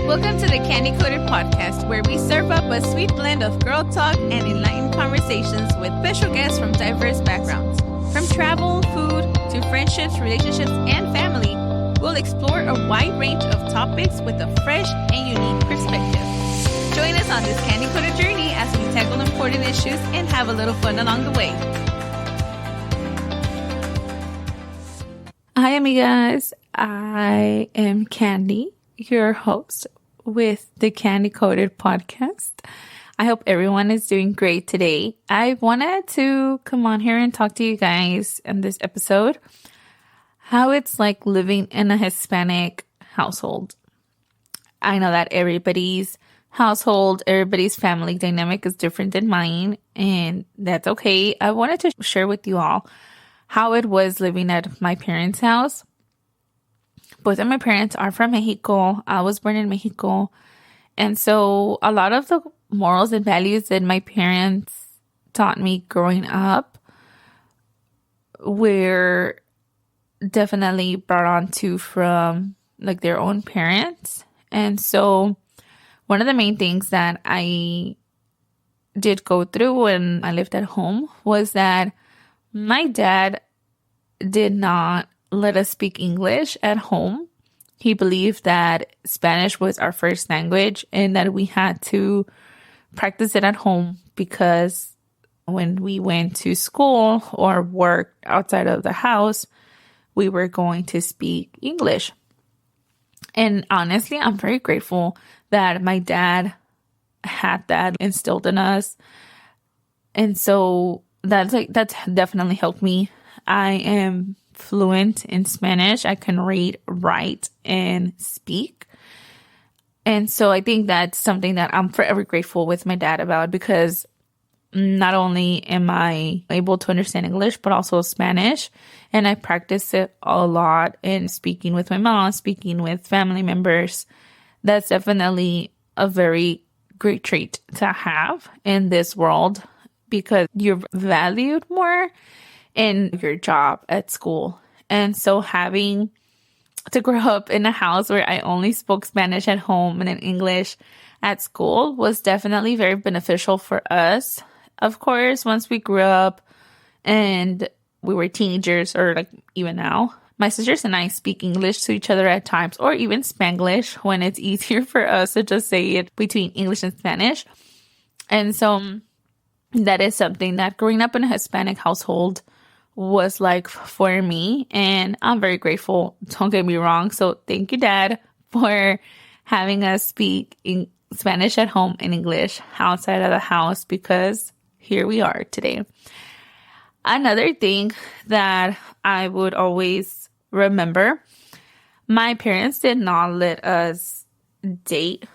Welcome to the Candy Coated Podcast, where we serve up a sweet blend of girl talk and enlightened conversations with special guests from diverse backgrounds. From travel, food, to friendships, relationships, and family, we'll explore a wide range of topics with a fresh and unique perspective. Join us on this Candy Coated journey as we tackle important issues and have a little fun along the way. Hi, amigas. I am Candy, your host with the Candy Coated Podcast. I hope everyone is doing great today. I wanted to come on here and talk to you guys in this episode how it's like living in a Hispanic household. I know that everybody's household, everybody's family dynamic is different than mine, and that's okay. I wanted to share with you all how it was living at my parents' house. Both of my parents are from Mexico. I was born in Mexico. And so a lot of the morals and values that my parents taught me growing up were definitely brought on to from like their own parents. And so one of the main things that I did go through when I lived at home was that my dad did not let us speak English at home. He believed that Spanish was our first language and that we had to practice it at home because when we went to school or worked outside of the house, we were going to speak English. And honestly, I'm very grateful that my dad had that instilled in us. And so that's definitely helped me. I am fluent in Spanish. I can read, write, and speak. And so I think that's something that I'm forever grateful with my dad about, because not only am I able to understand English, but also Spanish. And I practice it a lot in speaking with my mom, speaking with family members. That's definitely a very great trait to have in this world, because you're valued more in your job at school. And so having to grow up in a house where I only spoke Spanish at home and then English at school was definitely very beneficial for us. Of course, once we grew up and we were teenagers, or like even now, my sisters and I speak English to each other at times, or even Spanglish when it's easier for us to just say it between English and Spanish. And so that is something that growing up in a Hispanic household was like for me, and I'm very grateful. Don't get me wrong. So thank you, Dad, for having us speak in Spanish at home and English outside of the house, because here we are today. Another thing that I would always remember, my parents did not let us date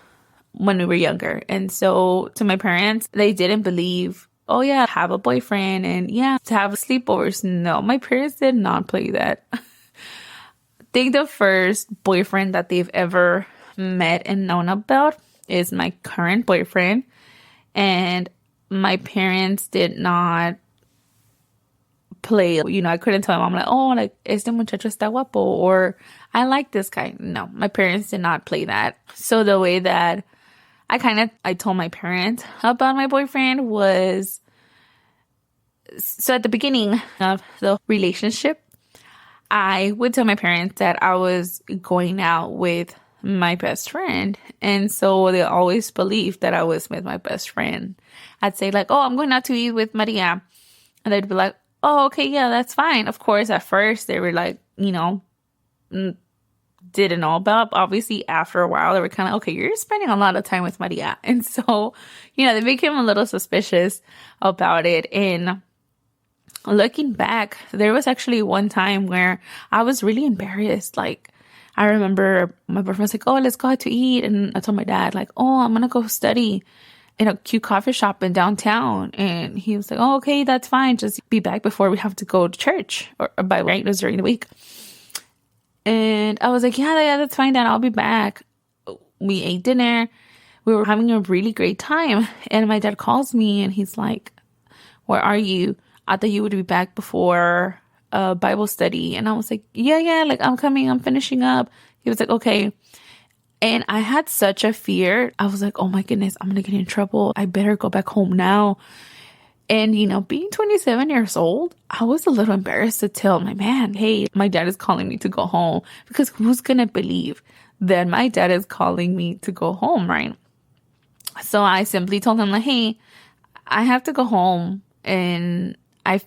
when we were younger. And so to my parents, they didn't believe, oh yeah, have a boyfriend and yeah, to have sleepovers. No, my parents did not play that. I think the first boyfriend that they've ever met and known about is my current boyfriend. And my parents did not play, I couldn't tell my mom like, oh, like, este muchacho está guapo, or I like this guy. No, my parents did not play that. So the way that I told my parents about my boyfriend was, so at the beginning of the relationship, I would tell my parents that I was going out with my best friend. And so they always believed that I was with my best friend. I'd say like, oh, I'm going out to eat with Maria. And they'd be like, oh, okay, yeah, that's fine. Of course, at first they were like, didn't know about. Obviously, after a while, they were kind of, okay, you're spending a lot of time with Maria. And so, they became a little suspicious about it. And looking back, there was actually one time where I was really embarrassed. Like, I remember my boyfriend was like, oh, let's go out to eat. And I told my dad, like, oh, I'm going to go study in a cute coffee shop in downtown. And he was like, oh, okay, that's fine. Just be back before we have to go to church, or by right, it was during the week. And I was like, yeah, that's fine, Dad. I'll be back. We ate dinner. We were having a really great time. And my dad calls me and he's like, where are you? I thought you would be back before Bible study. And I was like, yeah, like I'm coming. I'm finishing up. He was like, okay. And I had such a fear. I was like, oh my goodness, I'm going to get in trouble. I better go back home now. And, being 27 years old, I was a little embarrassed to tell my man, hey, my dad is calling me to go home, because who's going to believe that my dad is calling me to go home, right? So I simply told him, like, hey, I have to go home. And I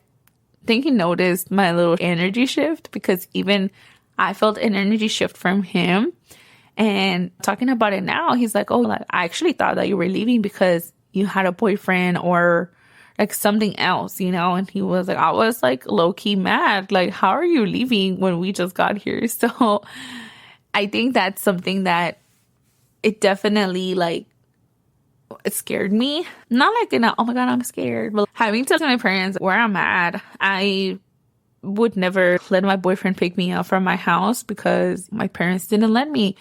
think he noticed my little energy shift, because even I felt an energy shift from him. And talking about it now, he's like, oh, like, I actually thought that you were leaving because you had a boyfriend or like something else, And he was like, I was like low key mad. Like, how are you leaving when we just got here? So I think that's something that it definitely like, it scared me. Not like oh my God, I'm scared. But having to tell my parents where I'm at, I would never let my boyfriend pick me up from my house because my parents didn't let me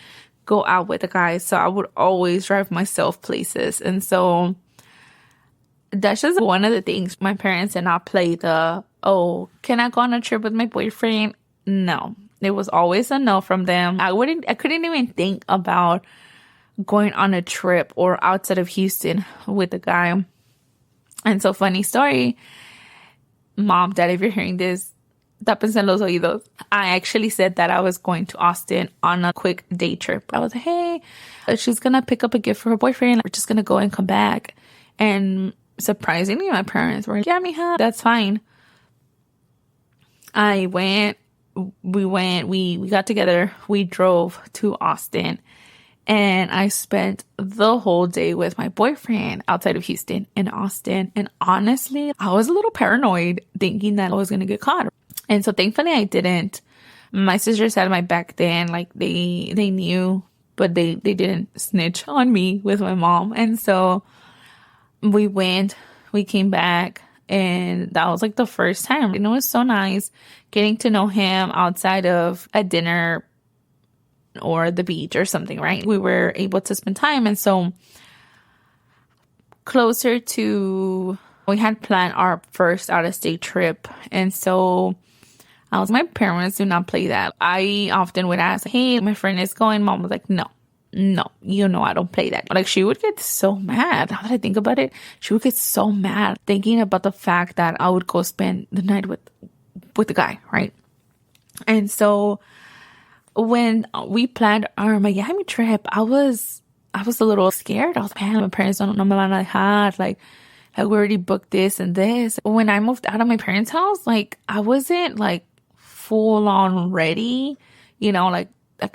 go out with the guys. So I would always drive myself places. And so that's just one of the things. My parents did not play oh, can I go on a trip with my boyfriend? No, it was always a no from them. I couldn't even think about going on a trip or outside of Houston with a guy. And so, funny story, Mom, Dad, if you're hearing this, tápense los oídos. I actually said that I was going to Austin on a quick day trip. I was like, hey, she's going to pick up a gift for her boyfriend. We're just going to go and come back. And surprisingly, my parents were like, yeah, mija, that's fine. We got together. We drove to Austin. And I spent the whole day with my boyfriend outside of Houston in Austin. And honestly, I was a little paranoid thinking that I was going to get caught. And so thankfully I didn't. My sisters had my back then. Like they knew, but they didn't snitch on me with my mom. And so we came back, and that was like the first time. And it was so nice getting to know him outside of a dinner or the beach or something, right? We were able to spend time. And so we had planned our first out-of-state trip. And so my parents do not play that. I often would ask, hey, my friend is going. Mom was like, no, I don't play that. Like, she would get so mad. Now that I think about it, she would get so mad thinking about the fact that I would go spend the night with the guy, right? And so when we planned our Miami trip, I was a little scared. I was like, man, my parents don't know me van a dejar. Like we already booked this and this. When I moved out of my parents' house, like I wasn't like full on ready, like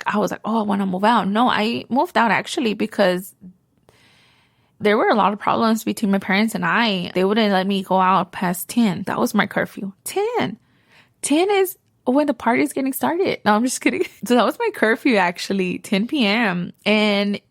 I was like, oh, I want to move out. No, I moved out actually because there were a lot of problems between my parents and I. They wouldn't let me go out past 10. That was my curfew. 10 is when the party's getting started. No, I'm just kidding. So that was my curfew actually, 10 p.m. And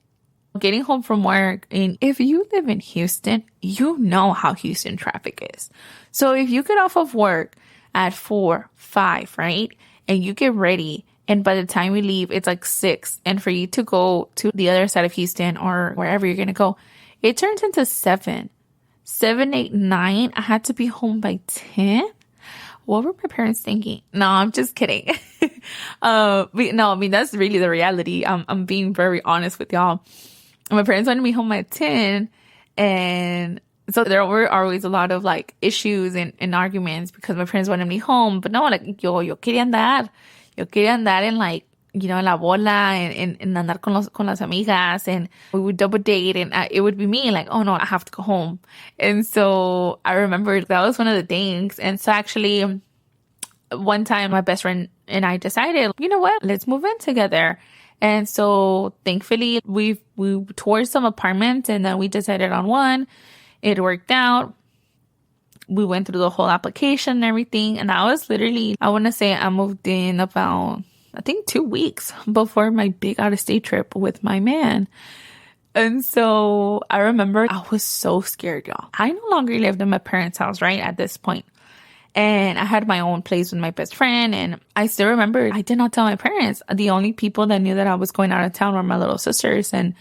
getting home from work. And if you live in Houston, you know how Houston traffic is. So if you get off of work at 4, 5, right? And you get ready, and by the time we leave, it's like 6. And for you to go to the other side of Houston or wherever you're going to go, it turns into 7, 8, 9. I had to be home by 10. What were my parents thinking? No, I'm just kidding. That's really the reality. I'm being very honest with y'all. My parents wanted me home at 10. And so there were always a lot of like issues and arguments because my parents wanted me home. But no, like yo quería andar en like, en la bola and andar con las amigas, and we would double date, and it would be me like, oh no, I have to go home. And so I remember that was one of the things. And so actually one time my best friend and I decided, you know what, let's move in together. And so thankfully we toured some apartments, and then we decided on one. It worked out. We went through the whole application and everything. And I was literally, I want to say I moved in about, I think 2 weeks before my big out-of-state trip with my man. And so I remember I was so scared, y'all. I no longer lived in my parents' house, right, at this point. And I had my own place with my best friend. And I still remember I did not tell my parents. The only people that knew that I was going out of town were my little sisters. And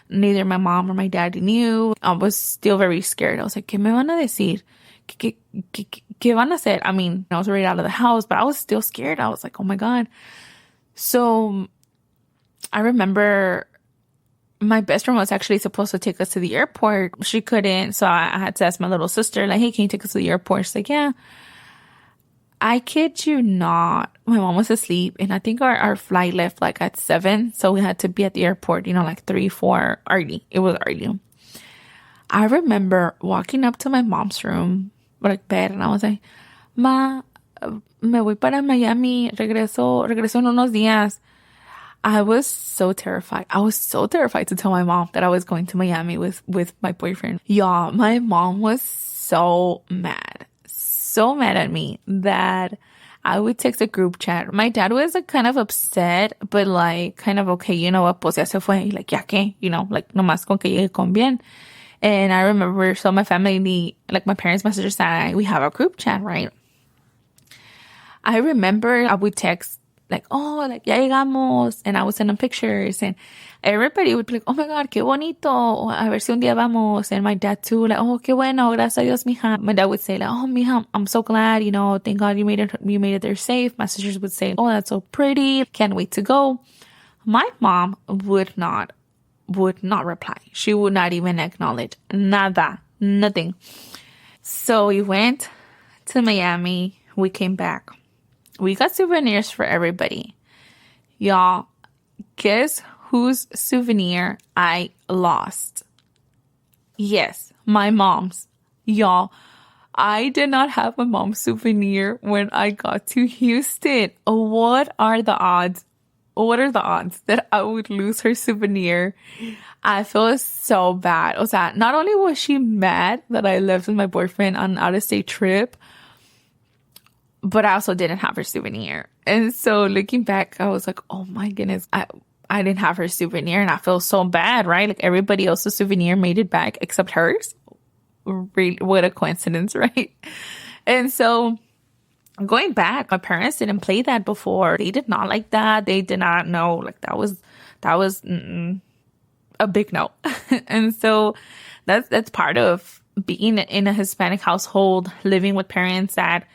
neither my mom or my dad knew. I was still very scared. I was like, ¿qué me van a decir? ¿Qué van a hacer? I mean, I was already out of the house, but I was still scared. I was like, oh my God. So I remember my best friend was actually supposed to take us to the airport. She couldn't. So I had to ask my little sister, like, hey, can you take us to the airport? She's like, yeah. I kid you not. My mom was asleep, and I think our flight left like at 7. So we had to be at the airport, like 3, 4 early. It was early. I remember walking up to my mom's room, like bed, and I was like, Ma, me voy para Miami. Regreso en unos días. I was so terrified. I was so terrified to tell my mom that I was going to Miami with my boyfriend. Y'all, my mom was so mad at me that I would text a group chat. My dad was like kind of upset, but like kind of okay, you know what, pues ya se fue, like ya que, like nomás con que llegue con bien. And I remember, so my family, like my parents' messengers, and we have a group chat, right? I remember I would text like, oh, like ya llegamos, and I would send them pictures, and everybody would be like, oh my God, qué bonito, a ver si un día vamos. And my dad too, like, oh, qué bueno, gracias a Dios, mija. My dad would say like, oh, mija, I'm so glad, thank God you made it there safe. My sisters would say, oh, that's so pretty, can't wait to go. My mom would not reply. She would not even acknowledge nada, nothing. So we went to Miami. We came back. We got souvenirs for everybody. Y'all, guess whose souvenir I lost? Yes, my mom's. Y'all, I did not have my mom's souvenir when I got to Houston. What are the odds? What are the odds that I would lose her souvenir? I feel so bad. O sea, not only was she mad that I left with my boyfriend on an out-of-state trip, but I also didn't have her souvenir. And so looking back, I was like, oh my goodness, I didn't have her souvenir, and I feel so bad, right? Like everybody else's souvenir made it back except hers. Really, what a coincidence, right? And so going back, my parents didn't play that before. They did not like that. They did not know. Like that was a big no. And so that's part of being in a Hispanic household, living with parents that,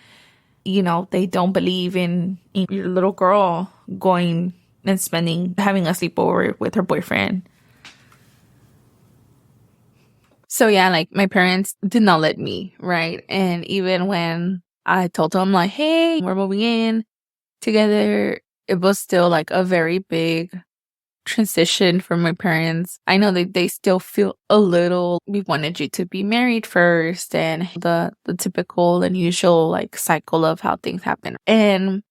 they don't believe in your little girl going and having a sleepover with her boyfriend. So yeah, like my parents did not let me, right? And even when I told them like, hey, we're moving in together, it was still like a very big transition for my parents. I know that they still feel a little, we wanted you to be married first, and the typical and usual like cycle of how things happen. And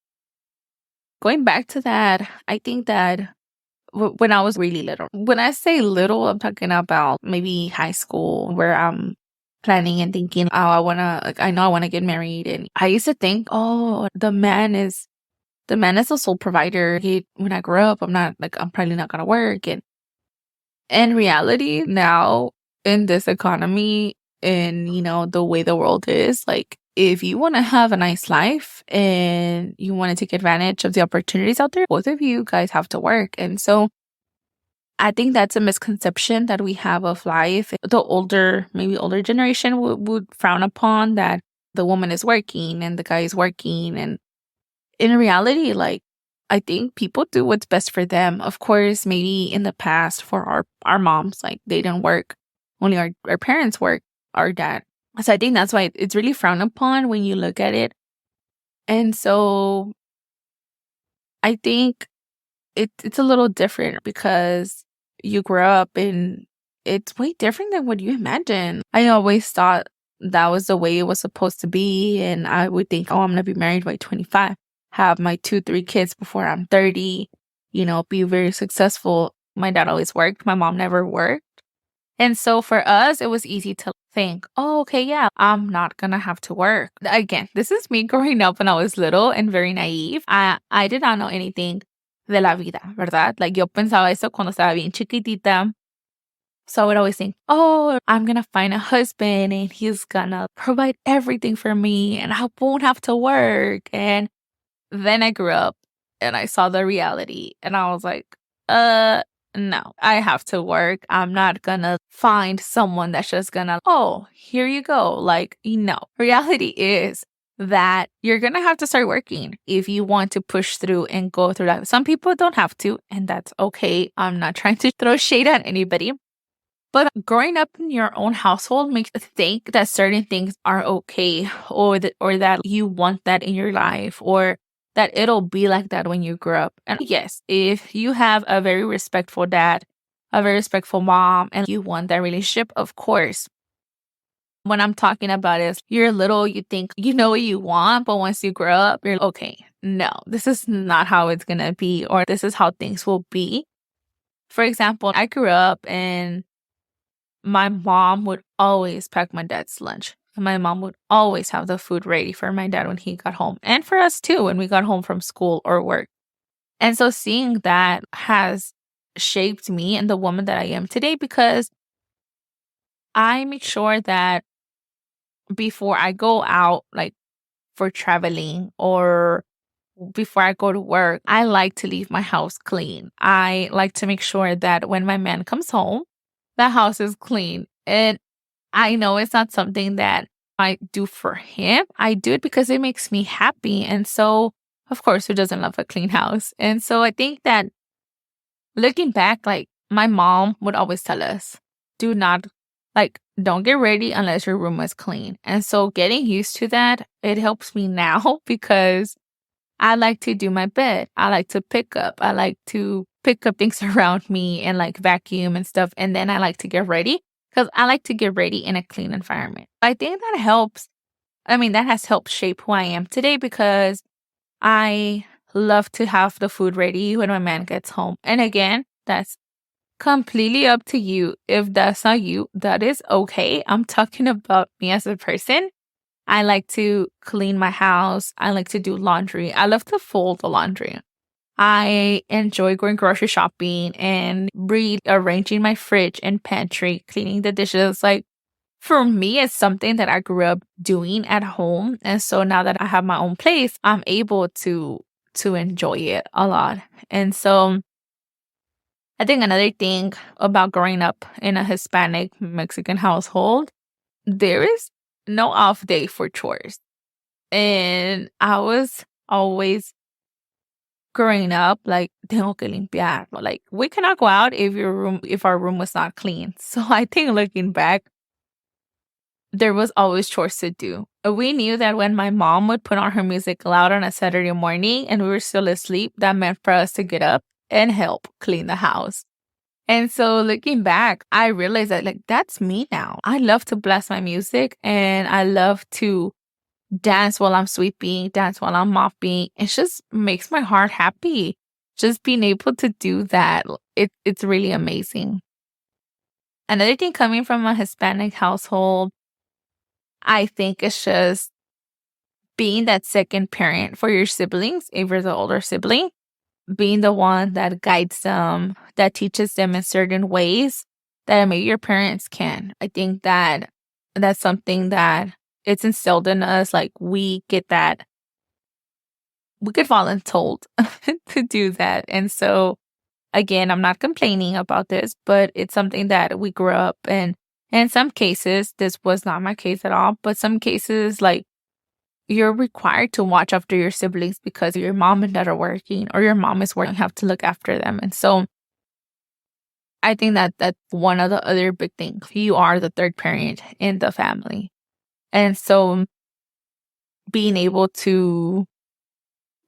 going back to that, I think that when I was really little, when I say little, I'm talking about maybe high school, where I'm planning and thinking, oh, I know I want to get married. And I used to think, oh, the man is the sole provider. When I grow up, I'm probably not going to work. And in reality, now in this economy and, the way the world is, like, if you want to have a nice life and you want to take advantage of the opportunities out there, both of you guys have to work. And so I think that's a misconception that we have of life. The maybe older generation would frown upon that the woman is working and the guy is working. And in reality, like, I think people do what's best for them. Of course, maybe in the past for our moms, like they didn't work. Only our parents work, our dad. So I think that's why it's really frowned upon when you look at it. And so I think it's a little different because you grow up and it's way different than what you imagine. I always thought that was the way it was supposed to be. And I would think, oh, I'm going to be married by 25, have my 2-3 kids before I'm 30, be very successful. My dad always worked. My mom never worked. And so for us, it was easy to think, oh, okay, yeah, I'm not going to have to work. Again, this is me growing up when I was little and very naive. I did not know anything de la vida, ¿verdad? Like, yo pensaba eso cuando estaba bien chiquitita. So I would always think, oh, I'm going to find a husband and he's going to provide everything for me and I won't have to work. And then I grew up and I saw the reality and I was like, no, I have to work. I'm not gonna find someone that's just gonna, oh, here you go. Like, reality is that you're going to have to start working if you want to push through and go through that. Some people don't have to, and that's okay. I'm not trying to throw shade at anybody. But growing up in your own household makes you think that certain things are okay, or that you want that in your life, or that it'll be like that when you grow up. And yes, if you have a very respectful dad, a very respectful mom, and you want that relationship, of course. What I'm talking about is you're little, you think you know what you want, but once you grow up, you're okay, no, this is not how it's gonna be, or this is how things will be. For example, I grew up and my mom would always pack my dad's lunch. My mom would always have the food ready for my dad when he got home, and for us too when we got home from school or work. And so seeing that has shaped me and the woman that I am today, because I make sure that before I go out, like for traveling or before I go to work, I like to leave my house clean. I like to make sure that when my man comes home, the house is clean. And I know it's not something that I do for him. I do it because it makes me happy. And so, of course, who doesn't love a clean house? And so I think that looking back, like my mom would always tell us, do not, like, don't get ready unless your room is clean. And so getting used to that, it helps me now because I like to do my bed. I like to pick up. I like to pick up things around me and like vacuum and stuff. And then I like to get ready because I like to get ready in a clean environment. I think that helps. I mean, that has helped shape who I am today because I love to have the food ready when my man gets home. And again, that's completely up to you. If that's not you, that is okay. I'm talking about me as a person. I like to clean my house. I like to do laundry. I love to fold the laundry. I enjoy going grocery shopping and rearranging my fridge and pantry, cleaning the dishes. Like for me, it's something that I grew up doing at home. And so now that I have my own place, I'm able to enjoy it a lot. And so I think another thing about growing up in a Hispanic Mexican household, there is no off day for chores. And I was always growing up like, tengo que limpiar. Like, we cannot go out if our room was not clean. So I think looking back, there was always chores to do. We knew that when my mom would put on her music loud on a Saturday morning and we were still asleep, that meant for us to get up and help clean the house. And so looking back, I realized that like that's me now. I love to blast my music and I love to dance while I'm sweeping, dance while I'm mopping. It just makes my heart happy. Just being able to do that, it's really amazing. Another thing coming from a Hispanic household, I think it's just being that second parent for your siblings, if you're the older sibling, being the one that guides them, that teaches them in certain ways that maybe your parents can. I think that that's something that it's instilled in us. Like we get voluntold to do that. And so again, I'm not complaining about this, but it's something that we grew up in. In some cases, this was not my case at all, but some cases, like you're required to watch after your siblings because your mom and dad are working or your mom is working, you have to look after them. And so I think that that's one of the other big things. You are the third parent in the family. And so being able to,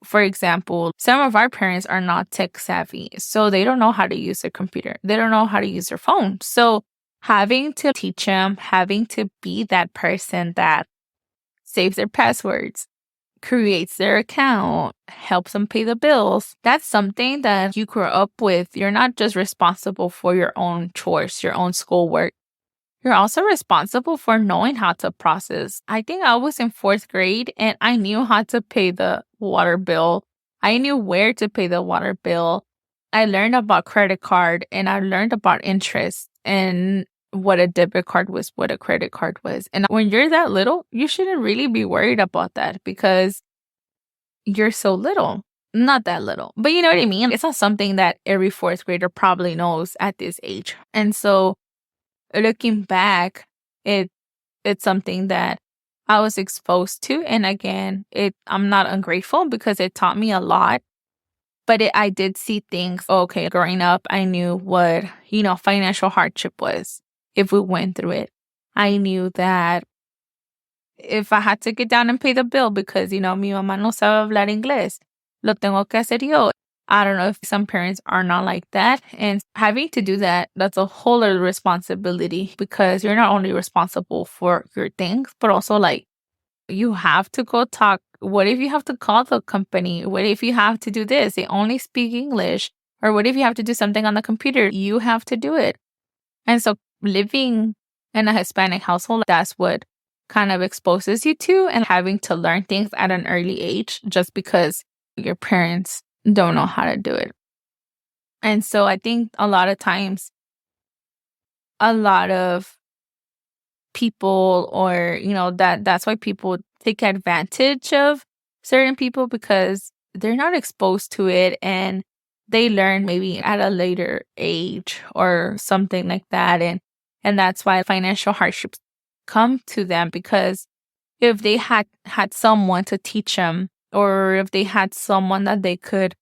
for example, some of our parents are not tech savvy, so they don't know how to use their computer. They don't know how to use their phone. So having to teach them, having to be that person that saves their passwords, creates their account, helps them pay the bills. That's something that you grew up with. You're not just responsible for your own chores, your own schoolwork. You're also responsible for knowing how to process. I think I was in fourth grade and I knew how to pay the water bill. I knew where to pay the water bill. I learned about credit card and I learned about interest and what a debit card was, what a credit card was. And when you're that little, you shouldn't really be worried about that because you're so little. Not that little, but you know what I mean? It's not something that every fourth grader probably knows at this age. And so looking back, it's something that I was exposed to. And again, I'm not ungrateful because it taught me a lot. But I did see things. Okay, growing up, I knew what, financial hardship was if we went through it. I knew that if I had to get down and pay the bill because, mi mamá no sabe hablar inglés, lo tengo que hacer yo. I don't know if some parents are not like that. And having to do that, that's a whole other responsibility because you're not only responsible for your things, but also like you have to go talk. What if you have to call the company? What if you have to do this? They only speak English. Or what if you have to do something on the computer? You have to do it. And so living in a Hispanic household, that's what kind of exposes you to and having to learn things at an early age just because your parents don't know how to do it. And so I think a lot of times, a lot of people or, that's why people take advantage of certain people because they're not exposed to it and they learn maybe at a later age or something like that. And that's why financial hardships come to them because if they had someone to teach them or if they had someone that they could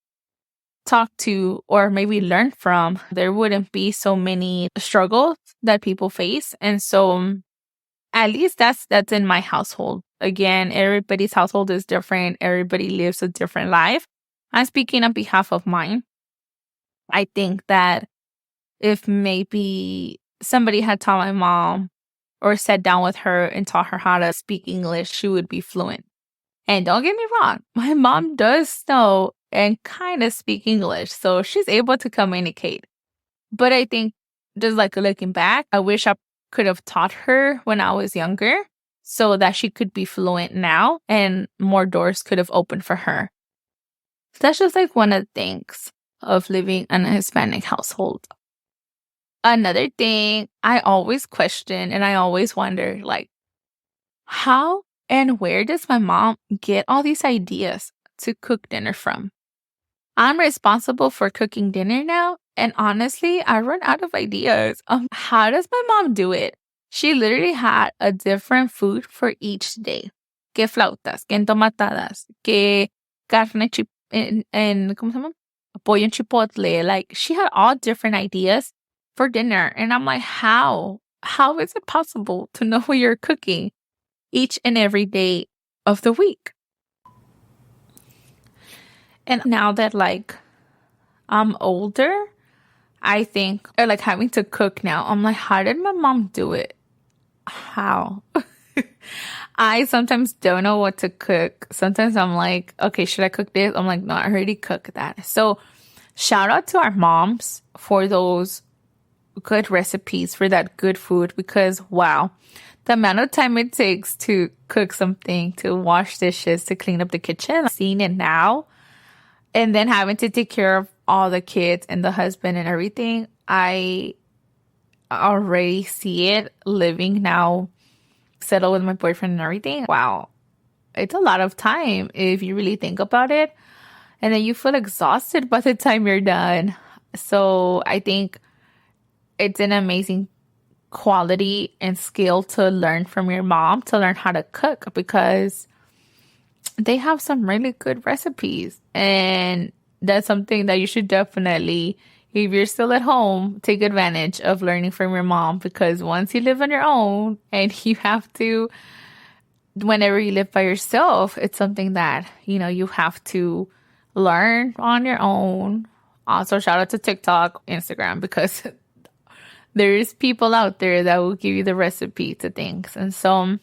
talk to or maybe learn from, there wouldn't be so many struggles that people face. And so at least that's in my household. Again, everybody's household is different. Everybody lives a different life. I'm speaking on behalf of mine. I think that if maybe somebody had taught my mom or sat down with her and taught her how to speak English, she would be fluent. And don't get me wrong, my mom does know and kind of speak English, so she's able to communicate. But I think just like looking back, I wish I could have taught her when I was younger so that she could be fluent now and more doors could have opened for her. So that's just like one of the things of living in a Hispanic household. Another thing I always question and I always wonder, like, how and where does my mom get all these ideas to cook dinner from? I'm responsible for cooking dinner now, and honestly, I run out of ideas. How does my mom do it? She literally had a different food for each day. Que flautas, que entomatadas, que carne en ¿cómo se llama? Pollo en chipotle. Like, she had all different ideas for dinner. And I'm like, how? How is it possible to know what you're cooking each and every day of the week? And now that like I'm older, I think like having to cook now, I'm like, how did my mom do it? How? I sometimes don't know what to cook. Sometimes I'm like, okay, should I cook this? I'm like, no, I already cooked that. So shout out to our moms for those good recipes, for that good food, because wow, the amount of time it takes to cook something, to wash dishes, to clean up the kitchen, seeing it now, and then having to take care of all the kids and the husband and everything, I already see it living now, settled with my boyfriend and everything. Wow. It's a lot of time if you really think about it. And then you feel exhausted by the time you're done. So I think it's an amazing quality and skill to learn from your mom, to learn how to cook, because they have some really good recipes. And that's something that you should definitely, if you're still at home, take advantage of learning from your mom, because once you live on your own and you have to, whenever you live by yourself, it's something that, you have to learn on your own. Also, shout out to TikTok, Instagram, because there's people out there that will give you the recipe to things. And so,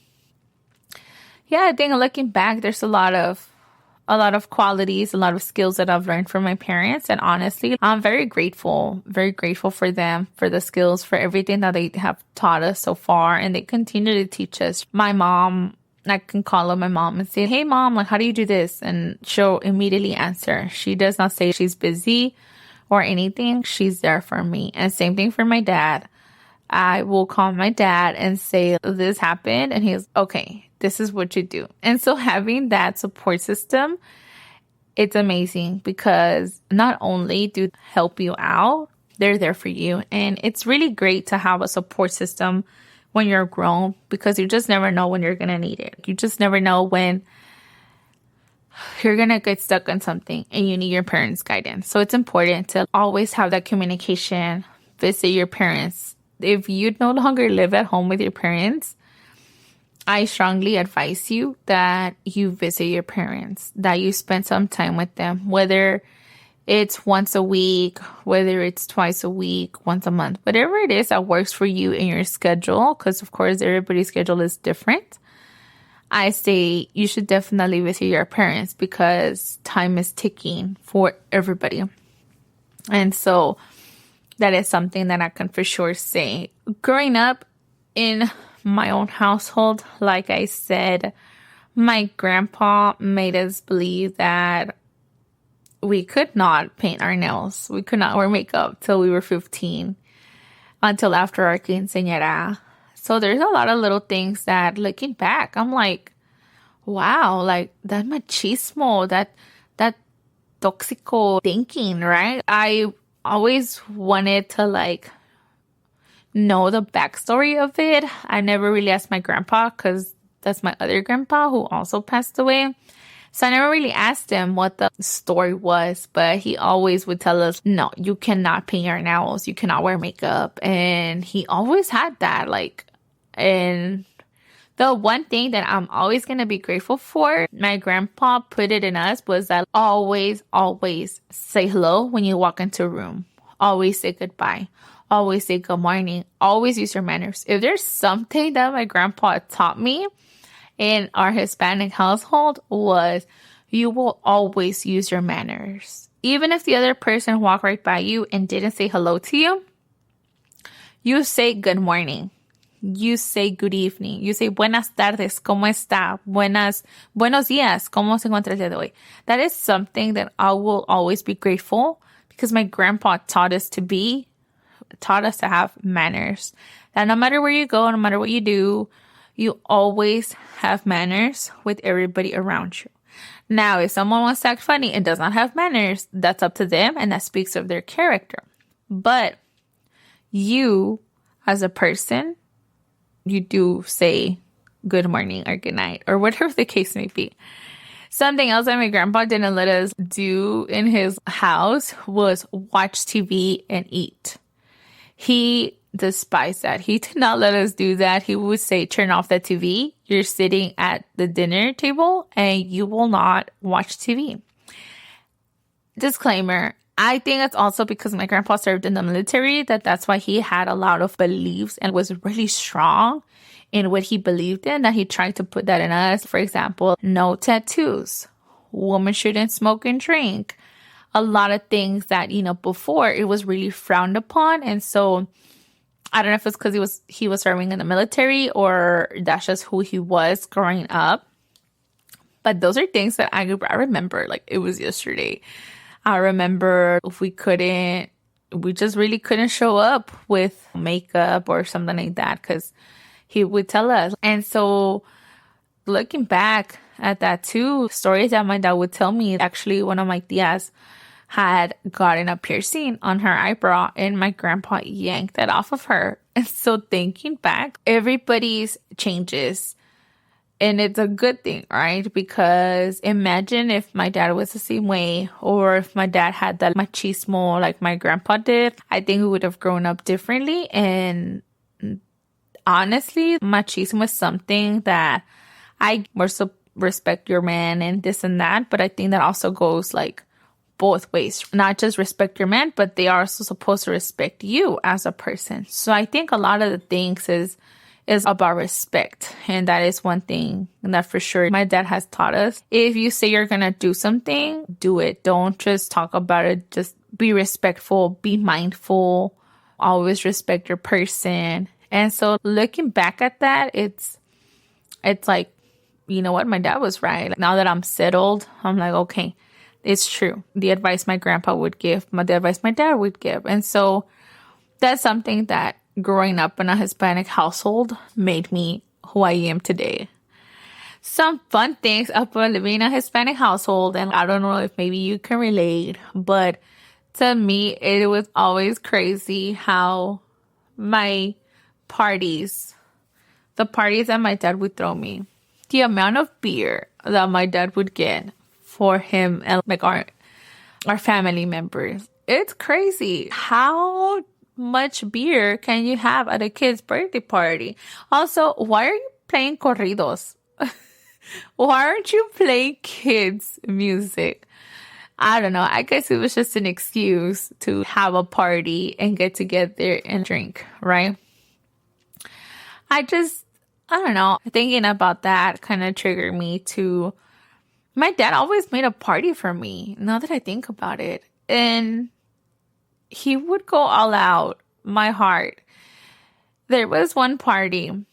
yeah, I think looking back, there's a lot of qualities, a lot of skills that I've learned from my parents. And honestly, I'm very grateful for them, for the skills, for everything that they have taught us so far. And they continue to teach us. My mom, I can call up my mom and say, hey mom, like, how do you do this? And she'll immediately answer. She does not say she's busy or anything. She's there for me. And same thing for my dad. I will call my dad and say, this happened. And he's, okay, this is what you do. And so having that support system, it's amazing, because not only do they help you out, they're there for you. And it's really great to have a support system when you're grown, because you just never know when you're going to need it. You just never know when you're going to get stuck on something and you need your parents' guidance. So it's important to always have that communication, visit your parents. If you no longer live at home with your parents, I strongly advise you that you visit your parents, that you spend some time with them, whether it's once a week, whether it's twice a week, once a month, whatever it is that works for you in your schedule, because of course everybody's schedule is different. I say you should definitely visit your parents because time is ticking for everybody. And so that is something that I can for sure say. Growing up in my own household, like I said, my grandpa made us believe that we could not paint our nails. We could not wear makeup till we were 15, until after our quinceañera. So there's a lot of little things that, looking back, I'm like, wow, like that machismo, that toxico thinking, right? I always wanted to like know the backstory of it. I never really asked my grandpa because that's my other grandpa who also passed away. So I never really asked him what the story was, but he always would tell us, no, you cannot paint your nails. You cannot wear makeup. And he always had that, like, and the one thing that I'm always going to be grateful for, my grandpa put it in us, was that always, always say hello when you walk into a room. Always say goodbye. Always say good morning. Always use your manners. If there's something that my grandpa taught me in our Hispanic household, was you will always use your manners. Even if the other person walked right by you and didn't say hello to you, you say good morning. You say good evening. You say buenas tardes, ¿cómo está? Buenos días, ¿cómo se encuentra el día de hoy? That is something that I will always be grateful, because my grandpa taught us to have manners. That no matter where you go, no matter what you do, you always have manners with everybody around you. Now, if someone wants to act funny and does not have manners, that's up to them, and that speaks of their character. But you, as a person, you do say good morning or good night or whatever the case may be. Something else that my grandpa didn't let us do in his house was watch TV and eat. He despised that. He did not let us do that. He would say, turn off the TV. You're sitting at the dinner table and you will not watch TV. Disclaimer, I think it's also because my grandpa served in the military that's why he had a lot of beliefs and was really strong in what he believed in, that he tried to put that in us. For example, no tattoos. Women shouldn't smoke and drink. A lot of things that, before it was really frowned upon. And so I don't know if it's because he was serving in the military or that's just who he was growing up. But those are things that I remember like it was yesterday. I remember we just really couldn't show up with makeup or something like that because he would tell us. And so looking back at that too, stories that my dad would tell me, actually one of my tias had gotten a piercing on her eyebrow and my grandpa yanked it off of her. And so thinking back, everybody's changes. And it's a good thing, right? Because imagine if my dad was the same way, or if my dad had that machismo like my grandpa did, I think we would have grown up differently. And honestly, machismo is something that I more so respect your man and this and that. But I think that also goes like both ways. Not just respect your man, but they are also supposed to respect you as a person. So I think a lot of the things is about respect. And that is one thing that for sure my dad has taught us. If you say you're going to do something, do it. Don't just talk about it. Just be respectful, be mindful, always respect your person. And so looking back at that, it's like, you know what? My dad was right. Like, now that I'm settled, I'm like, okay, it's true. The advice my grandpa would give, the advice my dad would give. And so that's something that growing up in a Hispanic household made me who I am today. Some fun things about living in a Hispanic household, and I don't know if maybe you can relate, but to me, it was always crazy how my parties the parties that my dad would throw me, the amount of beer that my dad would get for him and like our family members. It's crazy. How much beer can you have at a kid's birthday party? Also, why are you playing corridos? Why aren't you playing kids' music? I don't know. I guess it was just an excuse to have a party and get together and drink, right? I don't know. Thinking about that kind of triggered me to, my dad always made a party for me, now that I think about it. And he would go all out, my heart. There was one party.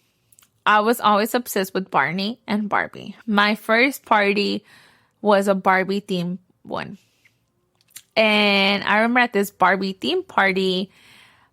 I was always obsessed with Barney and Barbie. My first party was a Barbie themed one. And I remember at this Barbie themed party,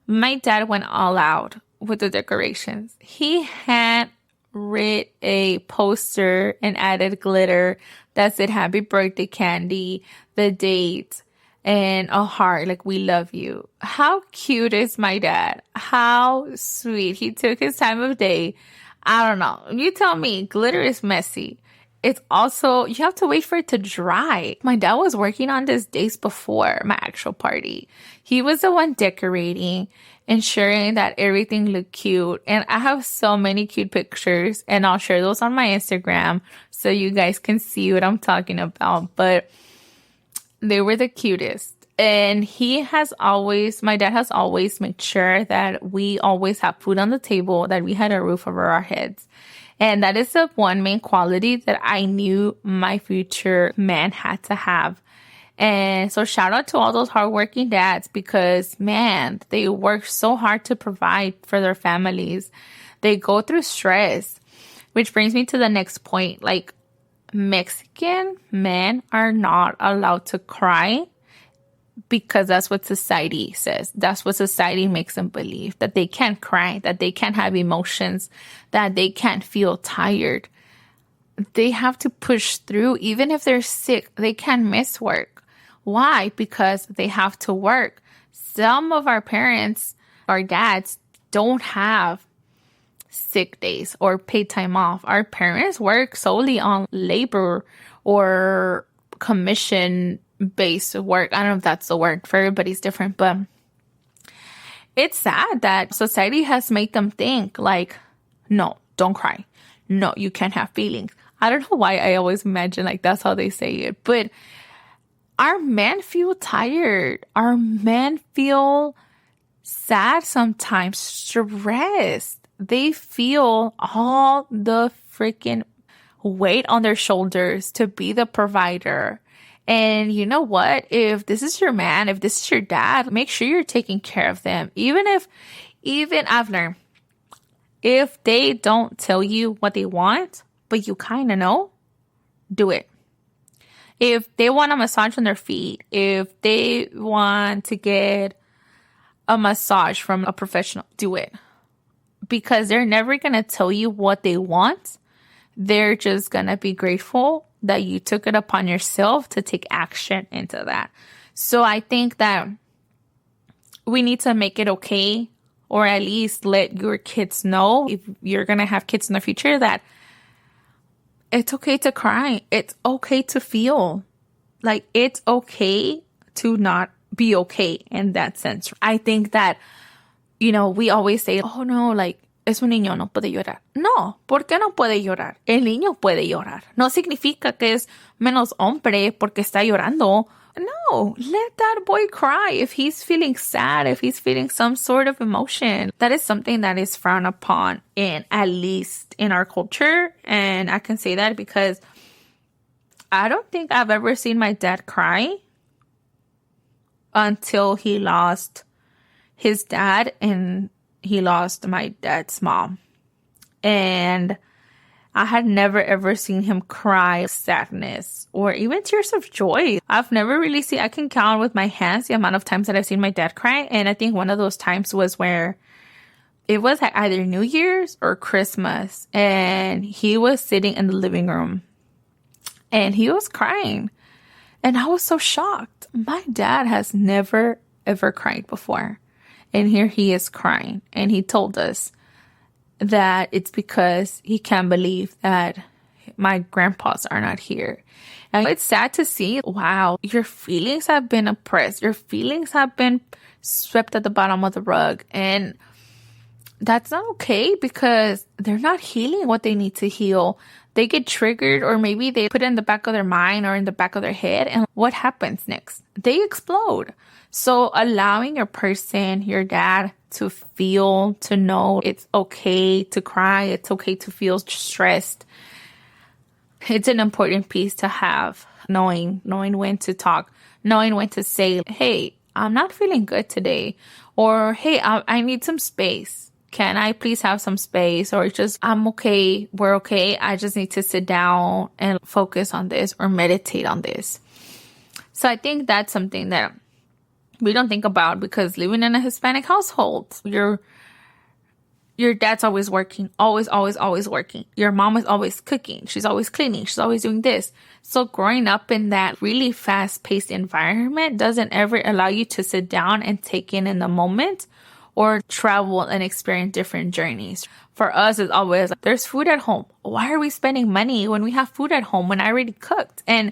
my dad went all out with the decorations. He had writ a poster and added glitter that said happy birthday Candy, the date, and a heart like we love you. How cute is my dad? How sweet. He took his time of day. I don't know. You tell me, glitter is messy. It's also, you have to wait for it to dry. My dad was working on this days before my actual party. He was the one decorating, ensuring that everything looked cute. And I have so many cute pictures, and I'll share those on my Instagram so you guys can see what I'm talking about. But they were the cutest. And my dad has always made sure that we always have food on the table, that we had a roof over our heads. And that is the one main quality that I knew my future man had to have. And so shout out to all those hardworking dads, because man, they work so hard to provide for their families. They go through stress, which brings me to the next point. Like, Mexican men are not allowed to cry, because that's what society says. That's what society makes them believe, that they can't cry, that they can't have emotions, that they can't feel tired. They have to push through. Even if they're sick, they can't miss work. Why? Because they have to work. Some of our parents, our dads, don't have sick days or paid time off. Our parents work solely on labor or commission-based work. I don't know if that's the word. For everybody's different, but it's sad that society has made them think like, no, don't cry. No, you can't have feelings. I don't know why I always imagine like that's how they say it, but our men feel tired. Our men feel sad sometimes, stressed. They feel all the freaking weight on their shoulders to be the provider. And you know what? If this is your man, if this is your dad, make sure you're taking care of them. Even I've learned, if they don't tell you what they want, but you kind of know, do it. If they want a massage on their feet, if they want to get a massage from a professional, do it. Because they're never going to tell you what they want. They're just going to be grateful that you took it upon yourself to take action into that. So I think that we need to make it okay, or at least let your kids know, if you're going to have kids in the future, that it's okay to cry. It's okay to feel. Like, it's okay to not be okay in that sense. I think that, we always say, oh no, like, es un niño, no puede llorar. No, ¿por qué no puede llorar? El niño puede llorar. No significa que es menos hombre porque está llorando. No, let that boy cry if he's feeling sad, if he's feeling some sort of emotion. That is something that is frowned upon, at least in our culture. And I can say that because I don't think I've ever seen my dad cry until he lost his dad and he lost my dad's mom. And I had never ever seen him cry sadness or even tears of joy. I've never really seen, I can count with my hands the amount of times that I've seen my dad cry. And I think one of those times was where it was either New Year's or Christmas. And he was sitting in the living room and he was crying. And I was so shocked. My dad has never, ever cried before. And here he is crying. And he told us, that it's because he can't believe that my grandpas are not here. And it's sad to see, wow, your feelings have been oppressed. Your feelings have been swept at the bottom of the rug. And that's not okay because they're not healing what they need to heal. They get triggered, or maybe they put it in the back of their mind or in the back of their head. And what happens next? They explode. So allowing your person, your dad, to feel, to know it's okay to cry, it's okay to feel stressed. It's an important piece to have, knowing when to talk, knowing when to say, hey, I'm not feeling good today. Or, hey, I need some space. Can I please have some space? Or just, I'm okay, we're okay. I just need to sit down and focus on this or meditate on this. So I think that's something that we don't think about, because living in a Hispanic household, your dad's always working, always working. Your mom is always cooking. She's always cleaning. She's always doing this. So growing up in that really fast-paced environment doesn't ever allow you to sit down and take in the moment or travel and experience different journeys. For us, it's always like, there's food at home. Why are we spending money when we have food at home when I already cooked? And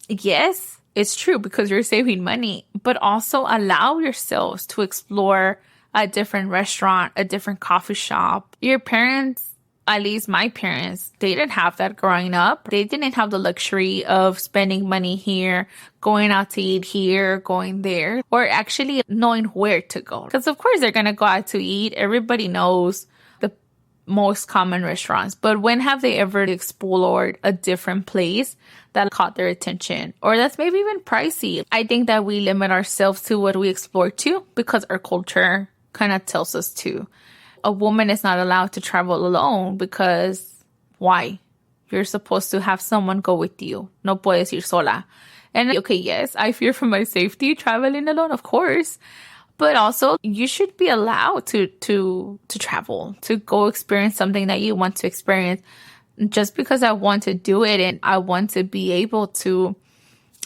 yes, it's true because you're saving money, but also allow yourselves to explore a different restaurant, a different coffee shop. Your parents, at least my parents, they didn't have that growing up. They didn't have the luxury of spending money here, going out to eat here, going there, or actually knowing where to go. Because of course they're going to go out to eat. Everybody knows the most common restaurants. But when have they ever explored a different place that caught their attention, or that's maybe even pricey? I think that we limit ourselves to what we explore to because our culture kind of tells us to. A woman is not allowed to travel alone because why? You're supposed to have someone go with you. No puedes ir sola. And okay, yes, I fear for my safety traveling alone, of course. But also, you should be allowed to travel, to go experience something that you want to experience. Just because I want to do it and I want to be able to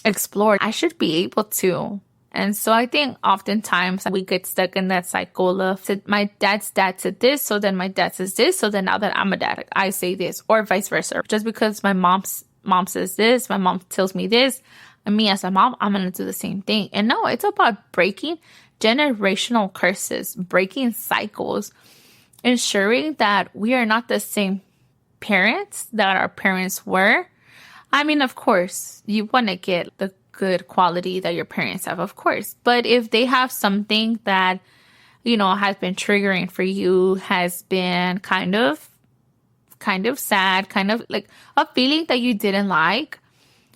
explore, I should be able to. And so I think oftentimes we get stuck in that cycle of, my dad's dad said this, so then my dad says this, so then now that I'm a dad, I say this, or vice versa. Just because my mom says this, my mom tells me this, and me as a mom, I'm going to do the same thing. And no, it's about breaking generational curses, breaking cycles, ensuring that we are not the same parents that our parents were. I mean, of course, you want to get the good quality that your parents have, of course. But if they have something that, has been triggering for you, has been kind of sad, kind of like a feeling that you didn't like,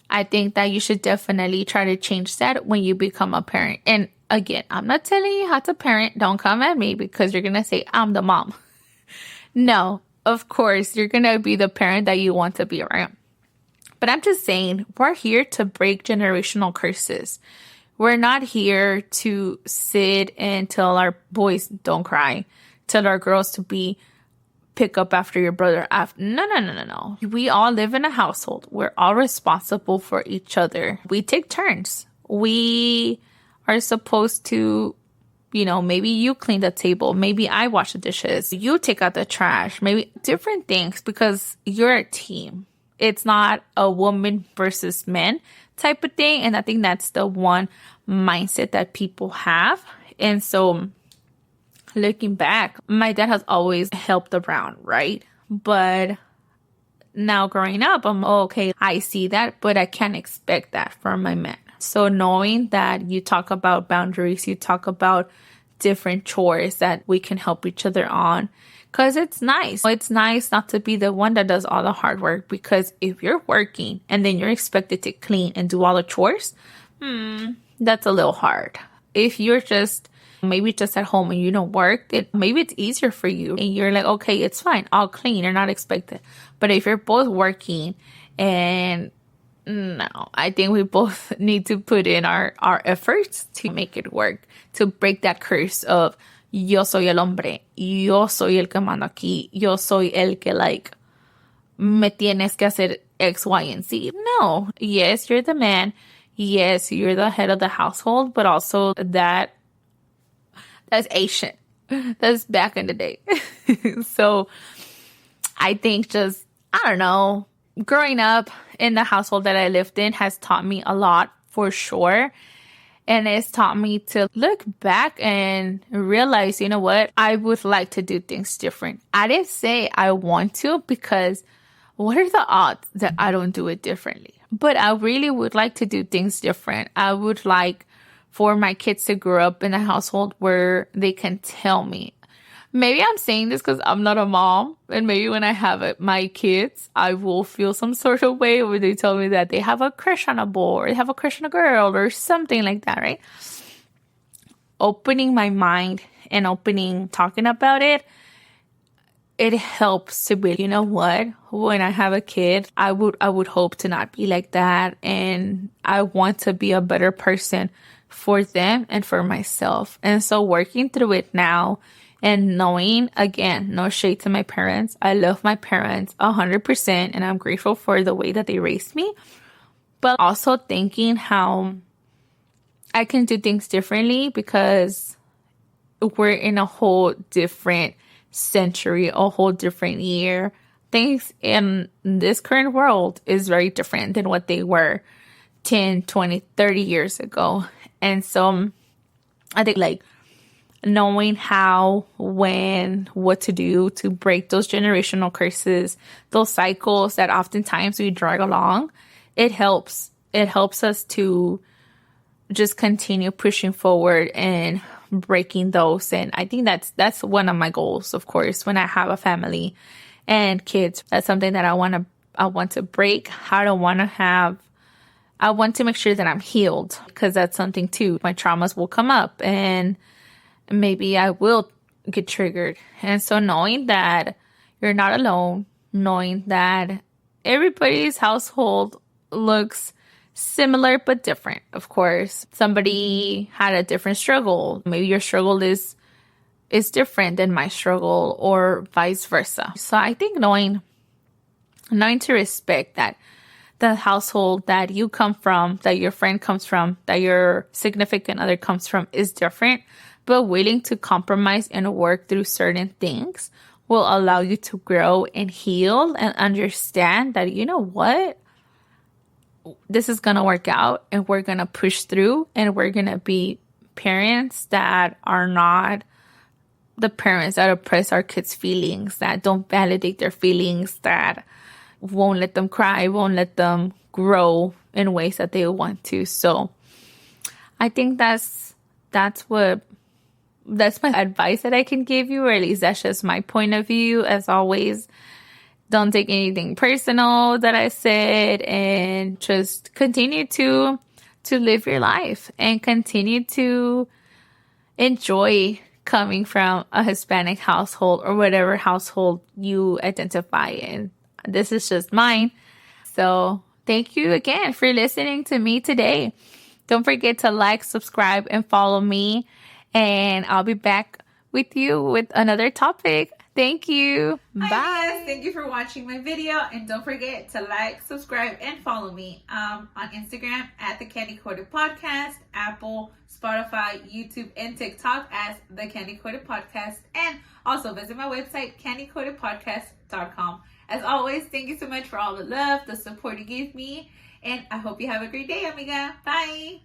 I think that you should definitely try to change that when you become a parent. And again, I'm not telling you how to parent. Don't come at me because you're going to say, I'm the mom. No, of course, you're going to be the parent that you want to be, right? But I'm just saying, we're here to break generational curses. We're not here to sit and tell our boys don't cry, tell our girls to pick up after your brother. No. We all live in a household. We're all responsible for each other. We take turns. We are supposed to, maybe you clean the table. Maybe I wash the dishes. You take out the trash. Maybe different things, because you're a team. It's not a woman versus men type of thing. And I think that's the one mindset that people have. And so looking back, my dad has always helped around, right? But now growing up, I'm okay, I see that, but I can't expect that from my man. So knowing that you talk about boundaries, you talk about different chores that we can help each other on. Because it's nice. It's nice not to be the one that does all the hard work, because if you're working and then you're expected to clean and do all the chores, that's a little hard. If you're maybe just at home and you don't work, maybe it's easier for you. And you're like, okay, it's fine. I'll clean. You're not expected. But if you're both working, and no, I think we both need to put in our efforts to make it work, to break that curse of, yo soy el hombre, yo soy el que mando aquí, yo soy el que me tienes que hacer X, Y, and Z. No. Yes, you're the man. Yes, you're the head of the household, but also that's Asian. That's back in the day. So I think just, I don't know, growing up in the household that I lived in has taught me a lot for sure. And it's taught me to look back and realize, you know what, I would like to do things different. I didn't say I want to, because what are the odds that I don't do it differently? But I really would like to do things different. I would like for my kids to grow up in a household where they can tell me. Maybe I'm saying this because I'm not a mom, and maybe when I have my kids, I will feel some sort of way where they tell me that they have a crush on a boy, or they have a crush on a girl, or something like that, right? Opening my mind and talking about it, it helps to be, you know what, when I have a kid, I would hope to not be like that, and I want to be a better person for them and for myself. And so working through it now, and knowing, again, no shade to my parents. I love my parents 100%, and I'm grateful for the way that they raised me. But also thinking how I can do things differently, because we're in a whole different century, a whole different year. Things in this current world is very different than what they were 10, 20, 30 years ago. And so I think like knowing how, when, what to do to break those generational curses, those cycles that oftentimes we drag along, it helps. It helps us to just continue pushing forward and breaking those. And I think that's one of my goals, of course, when I have a family and kids. That's something that I want to break. I want to make sure that I'm healed, because that's something too. My traumas will come up, and maybe I will get triggered. And so knowing that you're not alone, knowing that everybody's household looks similar but different, of course. Somebody had a different struggle. Maybe your struggle is different than my struggle, or vice versa. So I think knowing to respect that the household that you come from, that your friend comes from, that your significant other comes from is different, but willing to compromise and work through certain things will allow you to grow and heal and understand that, you know what, this is going to work out, and we're going to push through, and we're going to be parents that are not the parents that oppress our kids' feelings, that don't validate their feelings, that won't let them cry, won't let them grow in ways that they want to. So I think that's my advice that I can give you, or at least that's just my point of view. As always, don't take anything personal that I said, and just continue to live your life and continue to enjoy coming from a Hispanic household, or whatever household you identify in. This is just mine. So thank you again for listening to me today. Don't forget to like, subscribe, and follow me. And I'll be back with you with another topic. Thank you. Bye. Hi, guys. Thank you for watching my video. And don't forget to like, subscribe, and follow me on Instagram at The Candy Coated Podcast, Apple, Spotify, YouTube, and TikTok as The Candy Coated Podcast. And also visit my website, candycoatedpodcast.com. As always, thank you so much for all the love, the support you gave me. And I hope you have a great day, amiga. Bye.